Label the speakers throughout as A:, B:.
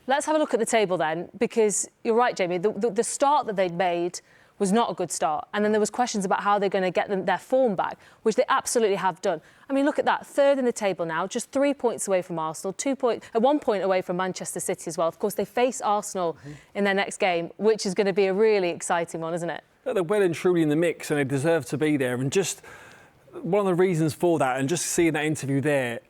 A: Let's have a look at the table then, because you're right, Jamie. The start that they'd made was not a good start. And then there was questions about how they're going to get their form back, which they absolutely have done. I mean, look at that. Third in the table now, just 3 points away from Arsenal, 1 point away from Manchester City as well. Of course, they face Arsenal in their next game, which is going to be a really exciting one, isn't it?
B: They're well and truly in the mix and they deserve to be there. And just one of the reasons for that, and just seeing that interview there,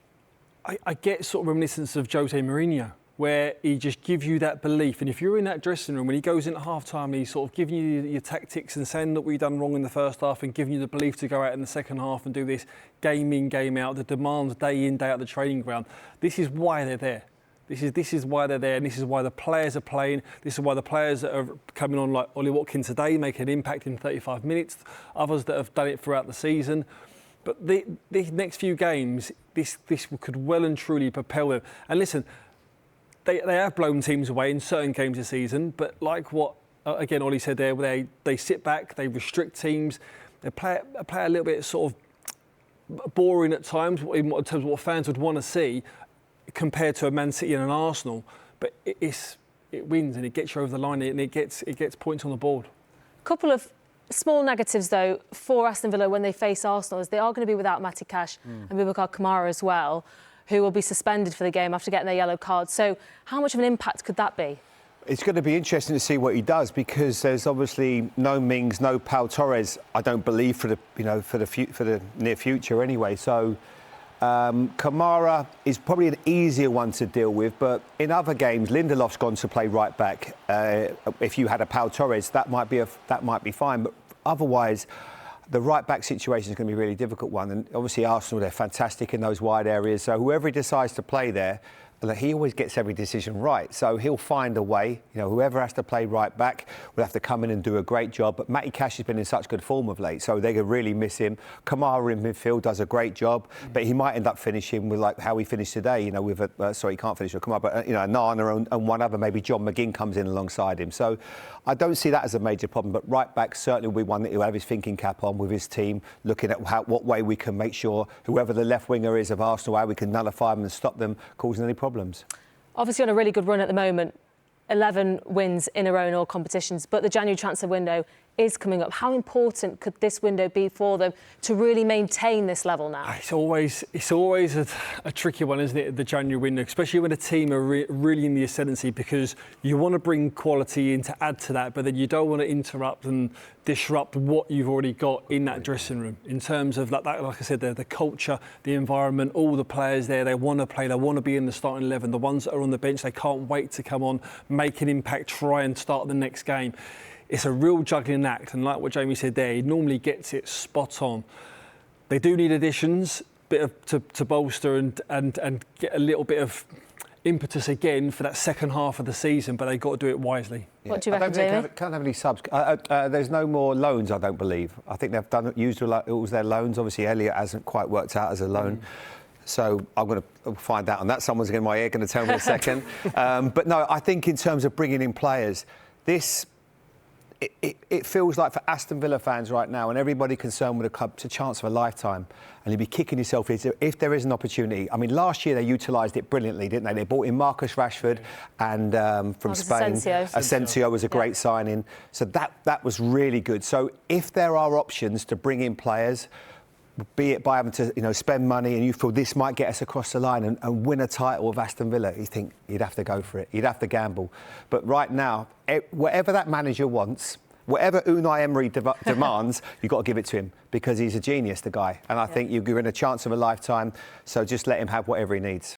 B: I get sort of reminiscence of Jose Mourinho, where he just gives you that belief. And if you're in that dressing room, when he goes into half-time, he's sort of giving you your tactics and saying that we've done wrong in the first half and giving you the belief to go out in the second half and do this game in, game out, the demands day in, day out the training ground. This is why they're there. This is why they're there, and this is why the players are playing. This is why the players that are coming on, like Ollie Watkins today, make an impact in 35 minutes. Others that have done it throughout the season. But the next few games, this could well and truly propel them. And listen, they have blown teams away in certain games this season, but like what, again, Ollie said there, they sit back, they restrict teams, they play a little bit sort of boring at times, in terms of what fans would want to see, compared to a Man City and an Arsenal. But it wins and it gets you over the line and it gets points on the board.
A: Couple of small negatives, though, for Aston Villa when they face Arsenal is they are going to be without Matty Cash and Boubacar Kamara as well, who will be suspended for the game after getting their yellow card. So how much of an impact could that be?
C: It's going to be interesting to see what he does, because there's obviously no Mings, no Pau Torres, I don't believe, for the near future anyway. So Kamara is probably an easier one to deal with, but in other games, Lindelof's gone to play right back. If you had a Pau Torres, that might be fine. But otherwise, the right back situation is going to be a really difficult one. And obviously, Arsenal, they're fantastic in those wide areas. So whoever he decides to play there, he always gets every decision right. So he'll find a way. You know, whoever has to play right back will have to come in and do a great job. But Matty Cash has been in such good form of late, so they could really miss him. Kamara in midfield does a great job, but he might end up finishing with like how he finished today. You know, with he can't finish with Kamara, but Nana and one other, maybe John McGinn comes in alongside him. So I don't see that as a major problem. But right back certainly will be one that he'll have his thinking cap on with his team, looking at what way we can make sure whoever the left winger is of Arsenal, how we can nullify them and stop them causing any problems.
A: Obviously on a really good run at the moment, 11 wins in a row in all competitions, but the January transfer window is coming up. How important could this window be for them to really maintain this level now?
B: It's always a tricky one, isn't it, the January window, especially when a team are really in the ascendancy, because you want to bring quality in to add to that, but then you don't want to interrupt and disrupt what you've already got in that dressing room in terms of like I said, the culture, the environment, all the players there, they want to play, they want to be in the starting 11. The ones that are on the bench, they can't wait to come on, make an impact, try and start the next game. It's a real juggling act, and like what Jamie said there, he normally gets it spot on. They do need additions, to bolster and get a little bit of impetus again for that second half of the season, but they've got to do it wisely.
A: Yeah. What do you reckon, Jamie?
C: Can't have any subs. There's no more loans, I don't believe. I think they've used all their loans. Obviously, Elliott hasn't quite worked out as a loan. So I'm going to find out on that. Someone's in my ear going to tell me in a second. But no, I think in terms of bringing in players, it feels like for Aston Villa fans right now and everybody concerned with the club, it's a chance of a lifetime. And you'd be kicking yourself if there is an opportunity. I mean, last year they utilised it brilliantly, didn't they? They brought in Marcus Rashford and from Spain, Asensio was a great signing. So that was really good. So if there are options to bring in players, be it by having to spend money and you feel this might get us across the line and win a title with Aston Villa, you think you'd have to go for it. You'd have to gamble. But right now, whatever that manager wants, whatever Unai Emery demands, you've got to give it to him because he's a genius, the guy. And I think you're given a chance of a lifetime, so just let him have whatever he needs.